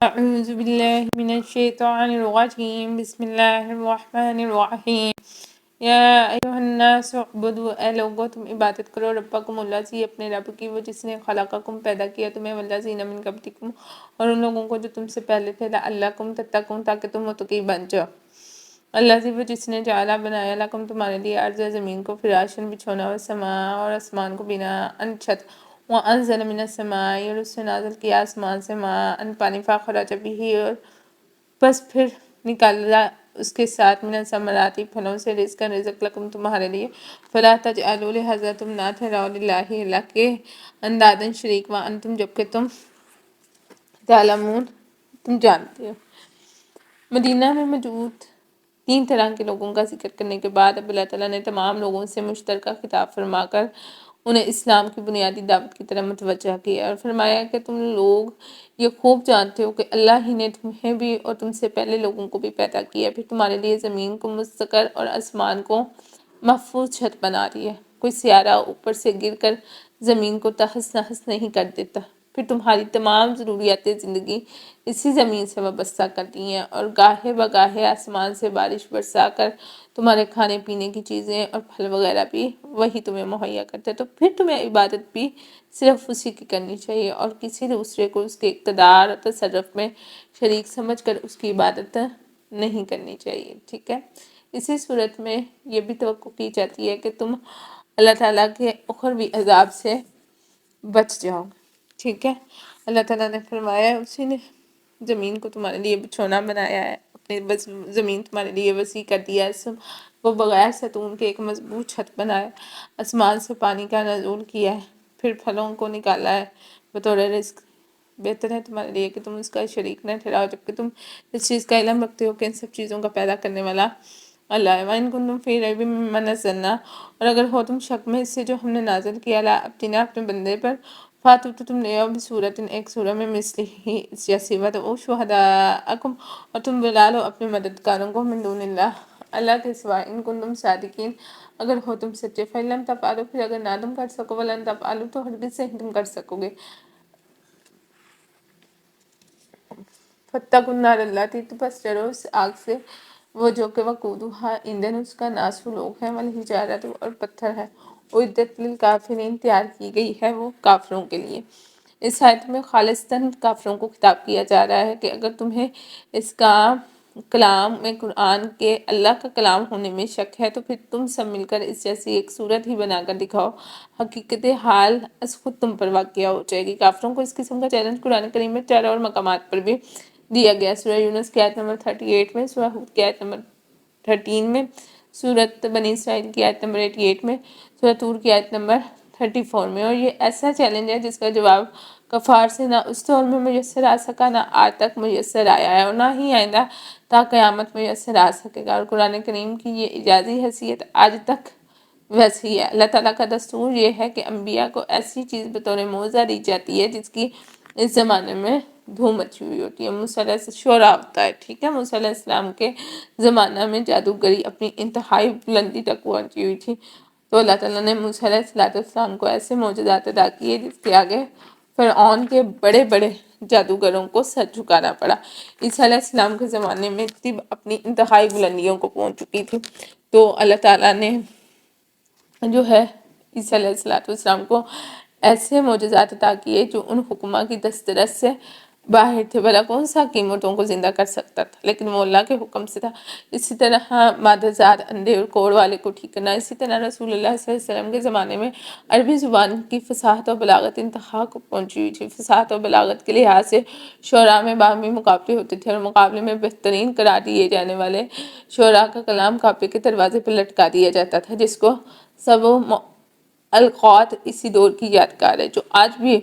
أعوذ بالله من الشيطان الرجيم بسم الله الرحمن الرحیم یا ایہا الناس اعبدوا، اے لوگو تم عبادت کرو ربکم الذی، اپنے رب کی، وہ جس نے خلقکم پیدا کیا تمہیں، والذین من قبلکم، اور ان لوگوں کو جو تم سے پہلے تھے، لعلکم تتقون، تاکہ تم متقی بن جاؤ۔ الذی، وہ جس نے جعلا بنایا، لکم تمہارے لیے، ارض زمین کو، فراشن بچھونا، والسماء اور آسمان کو، بناءً چھت، وَأَنزَلَ مِنَ السَّمَاءِ، اور اس سے نازل کیا آسمان سے، ماءً پانی، فَأَخْرَجَ بِهِ، اور بس پھر نکالا اس کے ساتھ، من الثمرات، پھلوں سے، رزقاً رزق، لکم تمہارے لیے، فلا تجعلوا، لہذا تم نہ ٹھہراؤ، للہ اللہ کے، انداداً شریک، وانتم جبکہ تم تعلمون تم جانتے ہو۔ مدینہ میں موجود 3 طرح کے لوگوں کا ذکر کرنے کے بعد اب اللہ تعالیٰ نے تمام لوگوں سے مشترکہ خطاب فرما کر انہیں اسلام کی بنیادی دعوت کی طرف متوجہ کیا اور فرمایا کہ تم لوگ یہ خوب جانتے ہو کہ اللہ ہی نے تمہیں بھی اور تم سے پہلے لوگوں کو بھی پیدا کیا، پھر تمہارے لیے زمین کو مستقر اور آسمان کو محفوظ چھت بنا دی ہے۔ کوئی سیارہ اوپر سے گر کر زمین کو تہس نہس نہیں کر دیتا۔ پھر تمہاری تمام ضروریات زندگی اسی زمین سے وابستہ کر دی ہیں، اور گاہے بگاہے آسمان سے بارش برسا کر تمہارے کھانے پینے کی چیزیں اور پھل وغیرہ بھی وہی تمہیں مہیا کرتا ہے۔ تو پھر تمہیں عبادت بھی صرف اسی کی کرنی چاہیے، اور کسی دوسرے کو اس کے اقتدار اور تصرف میں شریک سمجھ کر اس کی عبادت نہیں کرنی چاہیے۔ ٹھیک ہے، اسی صورت میں یہ بھی توقع کی جاتی ہے کہ تم اللہ تعالیٰ کے اخروی عذاب سے بچ جاؤ۔ ٹھیک ہے، اللہ تعالیٰ نے فرمایا اسی نے زمین کو تمہارے لیے بچھونا بنایا ہے، اپنے زمین تمہارے لیے وسیع کر دیا ہے، وہ بغیر ستون کے ایک مضبوط چھت بنایا، آسمان سے پانی کا نزول کیا ہے، پھر پھلوں کو نکالا ہے بطور رزق۔ بہتر ہے تمہارے لیے کہ تم اس کا شریک نہ ٹھہراؤ، جبکہ تم اس چیز کا علم رکھتے ہو کہ ان سب چیزوں کا پیدا کرنے والا اللہ ہے۔ وَإِن كُنتُمْ فِي رَيْبٍ مِّمَّا نَزَّلْنَا، اور اگر ہو تم شک میں اس سے جو ہم نے نازل کیا، عَلَىٰ عَبْدِنَا، اپنے بندے پر، فَأْتُوا، تو تم لے آؤ، بِسُورَةٍ، ایک سورہ میں، مِثْلِهِ، اس جیسی، وَادْعُوا شُهَدَاءَکُمْ، اور تم بلا لو اپنے مددگاروں کو، مِن دون اللہ، اللہ کے سوا، ان کنتم صادقین، اگر ہو تم سچے، فَإِن لَمْ تَفْعَلُوا، پھر اگر نہ تم کر سکو، وَلَن تَفْعَلُوا، تو ہرگز سے تم کر سکو گے، فَاتَّقُوا النَّارَ الَّتِي، تو بس ڈرو اس آگ سے، وہ جو کہ وقودها، ایندھن اس کا، ناس و لوگ ہیں، والحجارۃ، اور پتھر ہے، اعدت للکافرین، تیار کی گئی ہے وہ کافروں کے لیے۔ اس آیت میں خالصتاً کافروں کو خطاب کیا جا رہا ہے کہ اگر تمہیں اس کا کلام میں، قرآن کے اللہ کا کلام ہونے میں شک ہے، تو پھر تم سب مل کر اس جیسی ایک صورت ہی بنا کر دکھاؤ، حقیقت حال از خود تم پر واقعہ ہو جائے گی۔ کافروں کو اس قسم کا چیلنج قرآن کریم میں 4 اور مقامات پر بھی دیا گیا، سورہ یونس کی آیت نمبر 38 میں، سورہ ہود کی آیت نمبر 13 میں، سورۃ بنی اسرائیل کی آیت نمبر 88 میں، سورہ طور کی آیت نمبر 34 میں، اور یہ ایسا چیلنج ہے جس کا جواب کفار سے نہ اس دور میں میسر آ سکا، نہ آج تک میسر آیا ہے، اور نہ ہی آئندہ تا قیامت میسر آ سکے گا، اور قرآن کریم کی یہ اعجازی حیثیت آج تک ویسی ہے۔ اللہ تعالیٰ کا دستور یہ ہے کہ انبیاء کو ایسی چیز بطور معجزہ دی جاتی ہے جس کی اس زمانے میں دھوم مچی ہوئی ہوتی ہے۔ موسیٰ علیہ شعرا ہوتا ہے، ٹھیک ہے، موسیٰ علیہ السلام کے زمانہ میں جادوگری اپنی انتہائی بلندی تک پہنچی ہوئی تھی، تو اللہ تعالیٰ نے موسیٰ علیہ السلام کو ایسے معجزات عطا کیے جس کے آگے فرعون کے بڑے بڑے جادوگروں کو سر جھکانا پڑا۔ عیسیٰ علیہ السلام کے زمانے میں طب اپنی انتہائی بلندیوں کو پہنچ چکی تھی، تو اللہ تعالیٰ نے جو ہے عیسیٰ علیہ السلام کو ایسے معجزات عطا کیے جو ان حکمہ کی دسترس سے باہر تھے۔ بھلا کون سا قیمتوں کو زندہ کر سکتا تھا، لیکن وہ اللہ کے حکم سے تھا۔ اسی طرح مادہ زاد، اندھے اور کوڑ والے کو ٹھیک کرنا۔ اسی طرح رسول اللہ صلی اللہ علیہ وسلم کے زمانے میں عربی زبان کی فصاحت و بلاغت انتہا کو پہنچی ہوئی تھی۔ فصاحت و بلاغت کے لحاظ سے شعراء میں باہمی مقابلے ہوتے تھے، اور مقابلے میں بہترین قرار دیے جانے والے شعراء کا کلام کعبے کے دروازے پر لٹکا دیا جاتا تھا، جس کو سب القات اسی دور کی یادگار ہے، جو آج بھی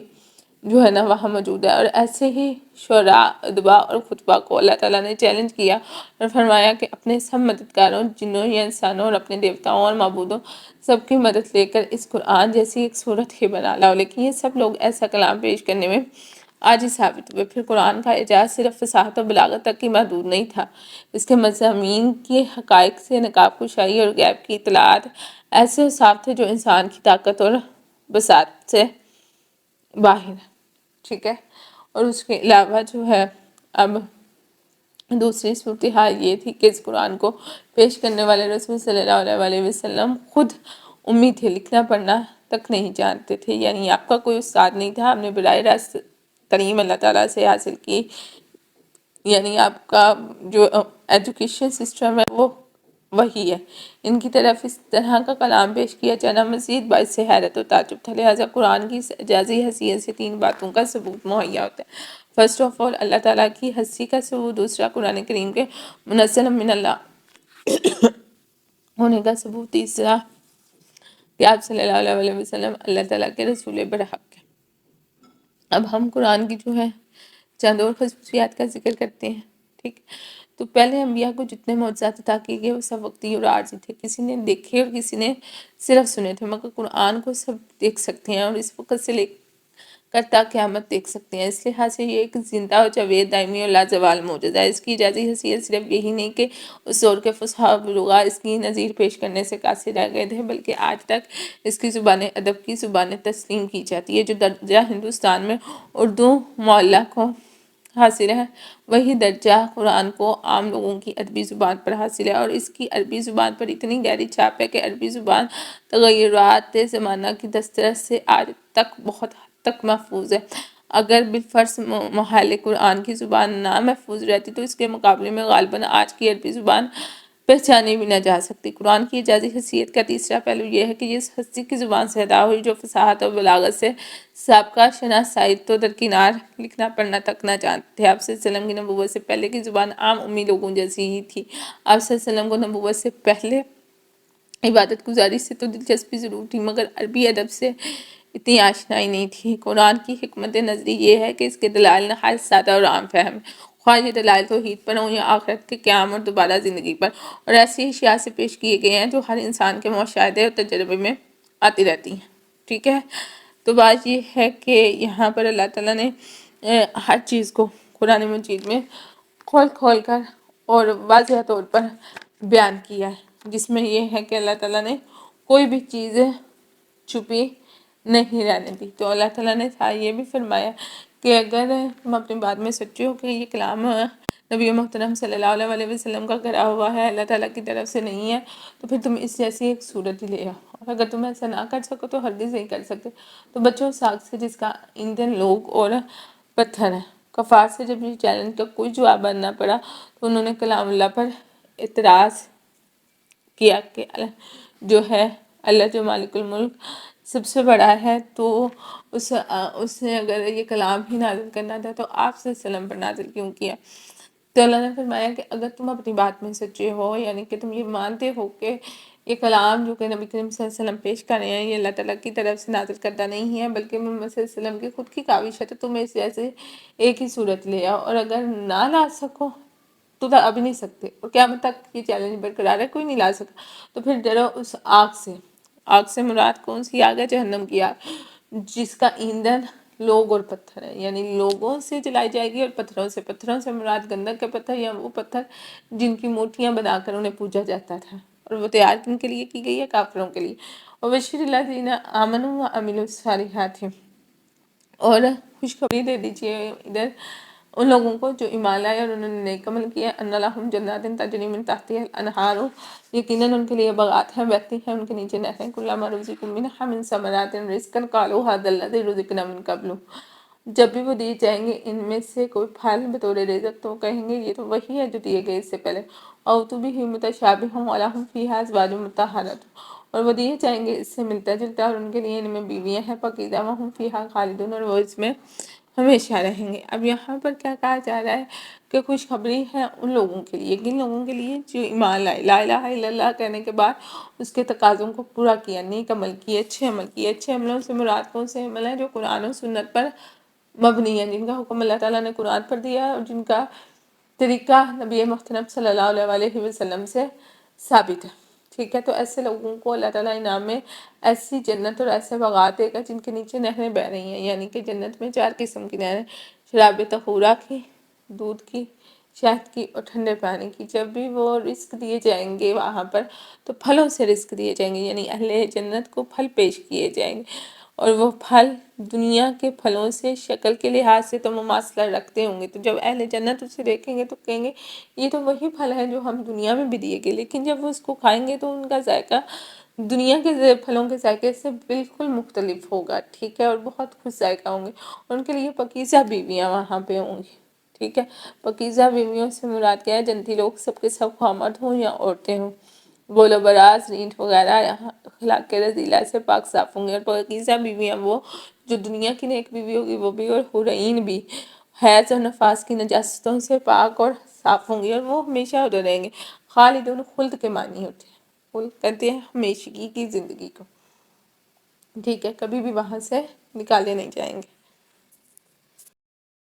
جو ہے نا وہاں موجود ہے۔ اور ایسے ہی شعراء، ادبا اور خطبہ کو اللہ تعالیٰ نے چیلنج کیا اور فرمایا کہ اپنے سب مددگاروں، جنوں یا انسانوں، اور اپنے دیوتاؤں اور معبودوں سب کی مدد لے کر اس قرآن جیسی ایک صورت ہی بنا لاؤ، لیکن یہ سب لوگ ایسا کلام پیش کرنے میں عاجز ثابت ہوئے۔ پھر قرآن کا اعجاز صرف فصاحت و بلاغت تک ہی محدود نہیں تھا، اس کے مضامین کی حقائق سے نقاب کشائی اور غیب کی اطلاعات ایسے صاف تھے جو انسان کی طاقت اور بساط سے باہر ہے، ٹھیک ہے۔ اور اس کے علاوہ جو ہے اب دوسری صورتحال یہ تھی کہ اس قرآن کو پیش کرنے والے رسول صلی اللہ علیہ وسلم خود امی تھے، لکھنا پڑھنا تک نہیں جانتے تھے، یعنی آپ کا کوئی استاد نہیں تھا، آپ نے براہ راست تعلیم اللہ تعالیٰ سے حاصل کی، یعنی آپ کا جو ایجوکیشن سسٹم ہے وہ وہی ہے۔ ان کی طرف اس طرح کا کلام پیش کیا جانا مزید باعث حیرت و تعجب تھا، لہٰذا قرآن کی اعجازی حیثیت سے 3 باتوں کا ثبوت مہیا ہوتا ہے۔ فرسٹ آف آل اللہ تعالیٰ کی ہستی کا ثبوت، دوسرا قرآن کریم کے منزل من اللہ ہونے کا ثبوت، تیسرا کہ آپ صلی اللہ علیہ وسلم اللہ تعالیٰ کے رسول برحق ہیں۔ اب ہم قرآن کی جو ہے چند اور خصوصیات کا ذکر کرتے ہیں، ٹھیک۔ تو پہلے انبیاء کو جتنے معجزات عطا کیے گئے وہ سب وقتی اور عارضی تھے، کسی نے دیکھے اور کسی نے صرف سنے تھے، مگر قرآن کو سب دیکھ سکتے ہیں اور اس وقت سے لے کر تا قیامت دیکھ سکتے ہیں۔ اس لحاظ سے یہ ایک زندہ اور جاوید دائمی اور لازوال معجزہ ہے۔ اس کی اعجازی حیثیت صرف یہی نہیں کہ اس دور کے فصحاء و بلغاء اس کی نظیر پیش کرنے سے قاصر رہ گئے تھے، بلکہ آج تک اس کی زبان ادب کی زبان تسلیم کی جاتی ہے۔ جو درجہ ہندوستان میں اردو معلیٰ کو حاصل ہے، وہی درجہ قرآن کو عام لوگوں کی عربی زبان پر حاصل ہے، اور اس کی عربی زبان پر اتنی گہری چھاپ ہے کہ عربی زبان تغیرات زمانہ کی دسترس سے آج تک بہت حد تک محفوظ ہے۔ اگر بالفرض محال قرآن کی زبان نہ محفوظ رہتی تو اس کے مقابلے میں غالباً آج کی عربی زبان پہچانی بھی نہ جا سکتی۔ قرآن کی اعجازی حیثیت کا تیسرا پہلو یہ ہے کہ یہ اس ہستی کی زبان سے ادا ہوئی جو فصاحت اور بلاغت سے سابقہ شناسائی تو درکنار لکھنا پڑھنا تک نہ جانتے تھے۔ آپ صلی اللہ علیہ وسلم کی نبوت سے پہلے کی زبان عام امی لوگوں جیسی ہی تھی۔ آپ صلی اللہ علیہ وسلم کو نبوت سے پہلے عبادت گزاری سے تو دلچسپی ضرور تھی، مگر عربی ادب سے اتنی آشنائی نہیں تھی۔ قرآن کی حکمت نظری یہ ہے کہ اس کے دلائل نہایت سادہ اور عام فہم ہے، خواہ یہ دلائل توحید پر ہوں یا آخرت کے قیام اور دوبارہ زندگی پر، اور ایسی اشیاء سے پیش کیے گئے ہیں جو ہر انسان کے مشاہدے اور تجربے میں آتی رہتی ہیں، ٹھیک ہے۔ تو بات یہ ہے کہ یہاں پر اللہ تعالیٰ نے ہر چیز کو قرآن مجید میں کھول کھول کر اور واضح طور پر بیان کیا ہے، جس میں یہ ہے کہ اللہ تعالیٰ نے کوئی بھی چیز چھپی نہیں رہنے دی۔ تو اللہ تعالیٰ نے یہ بھی فرمایا کہ اگر تم اپنی بات میں سچے ہو کہ یہ کلام نبی محترم صلی اللہ علیہ وسلم کا کرا ہوا ہے، اللہ تعالیٰ کی طرف سے نہیں ہے، تو پھر تم اس جیسی ایک صورت ہی لے آؤ، اور اگر تم ایسا نہ کر سکو تو ہرگز نہیں کر سکتے تو بچوں ساکھ سے جس کا ایندھن لوگ اور پتھر ہے۔ کفار سے جب یہ چیلنج کا کوئی جواب بننا پڑا تو انہوں نے کلام اللہ پر اعتراض کیا کہ جو ہے اللہ جو مالک الملک سب سے بڑا ہے، تو اس نے اگر یہ کلام ہی نازل کرنا تھا تو آپ صلی اللہ علیہ وسلم پر نازل کیوں کیا؟ تو اللہ نے فرمایا کہ اگر تم اپنی بات میں سچے ہو، یعنی کہ تم یہ مانتے ہو کہ یہ کلام جو کہ نبی کریم صلی اللہ علیہ وسلم پیش کر رہے ہیں یہ اللہ تعالیٰ کی طرف سے نازل کردہ نہیں ہے بلکہ محمد صلی اللہ علیہ وسلم کی خود کی کاوش ہے، تو تم اس جیسے ایک ہی صورت لے آؤ، اور اگر نہ لا سکو تو لا بھی نہیں سکتے، اور قیامت تک یہ چیلنج برقرار ہے، کوئی نہیں لا سکا، تو پھر ڈرو اس آگ سے۔ آگ سے مراد کون سی آگ ہے؟ جہنم کی آگ، جس کا ایندھن لوگ اور پتھر ہے، یعنی لوگوں سے جلائی جائے گی اور پتھروں سے مراد گندک کے پتھر یا وہ پتھر جن کی مورتیاں بنا کر انہیں پوجا جاتا تھا، اور وہ تیار کن کے لیے کی گئی ہے؟ کافروں کے لیے۔ اور بشیر الذین آمنوا وعملوا الصالحات، اور خوشخبری دے دیجیے ادھر ان لوگوں کو جو ایمان لائے اور انہوں نے نیک عمل کیا، ان لہم جنات تجری من تحتها الانہار، یقیناً ان کے لیے باغات ہیں بہتی ہیں ان کے نیچے نہریں، کلما رزقوا منها من ثمرات رزقا قالوا هذا الذی رزقنا من قبل، جب بھی وہ دیے جائیں گے ان میں سے کوئی پھل بطور رزق تو وہ کہیں گے یہ تو وہی ہے جو دیے گئے اس سے پہلے، او تو بھی متشابہ ولہم فیہا ازواج مطہرۃ، اور وہ دیے جائیں گے اس سے ملتا جلتا، اور ان کے لیے ان میں بیویاں ہیں پاکیزہ، وہم فیہا خالدون، اور وہ اس میں ہمیشہ رہیں گے۔ اب یہاں پر کیا کہا جا رہا ہے کہ خوشخبری ہے ان لوگوں کے لیے، کن لوگوں کے لیے؟ جو ایمان لائے، لا الہ الا اللہ کہنے کے بعد اس کے تقاضوں کو پورا کیا، نیک عمل کیے، اچھے عمل کیے۔ اچھے عملوں سے مراد کون سے عمل ہیں؟ جو قرآن و سنت پر مبنی ہے، جن کا حکم اللہ تعالیٰ نے قرآن پر دیا ہے اور جن کا طریقہ نبی محترم صلی اللہ علیہ وسلم سے ثابت ہے، ٹھیک ہے۔ تو ایسے لوگوں کو اللہ تعالیٰ انعام میں ایسی جنت اور ایسے باغات دے گا جن کے نیچے نہریں بہہ رہی ہیں، یعنی کہ جنت میں 4 قسم کی نہریں، شراب طہورہ کی، دودھ کی، شہد کی اور ٹھنڈے پانی کی۔ جب بھی وہ رزق دیے جائیں گے وہاں پر تو پھلوں سے رزق دیے جائیں گے، یعنی اہل جنت کو پھل پیش کیے جائیں گے، اور وہ پھل دنیا کے پھلوں سے شکل کے لحاظ سے تو مماثلہ رکھتے ہوں گے، تو جب اہل جنت اسے دیکھیں گے تو کہیں گے یہ تو وہی پھل ہے جو ہم دنیا میں بھی دیے گے، لیکن جب وہ اس کو کھائیں گے تو ان کا ذائقہ دنیا کے پھلوں کے ذائقے سے بالکل مختلف ہوگا، ٹھیک ہے، اور بہت خوش ذائقہ ہوں گے، ان کے لیے پاکیزہ بیویاں وہاں پہ ہوں گی، ٹھیک ہے۔ پاکیزہ بیویوں سے مراد کیا ہے؟ جنتی لوگ سب کے سب خواہ مرد ہوں یا عورتیں ہوں، گول و براز، رینٹ وغیرہ اخلاق کے رذیلہ سے پاک صاف ہوں گے، اور پاکیزہ بیویاں وہ جو دنیا کی نیک بیوی ہوگی وہ بھی، اور حورعین بھی حیض اور نفاس کی نجاستوں سے پاک اور صاف ہوں گی، اور وہ ہمیشہ ادھر رہیں گے۔ خالدون خلد کے معنی ہوتے ہیں، خلد کہتے ہیں ہمیشگی کی زندگی کو، ٹھیک ہے، کبھی بھی وہاں سے نکالے نہیں جائیں گے۔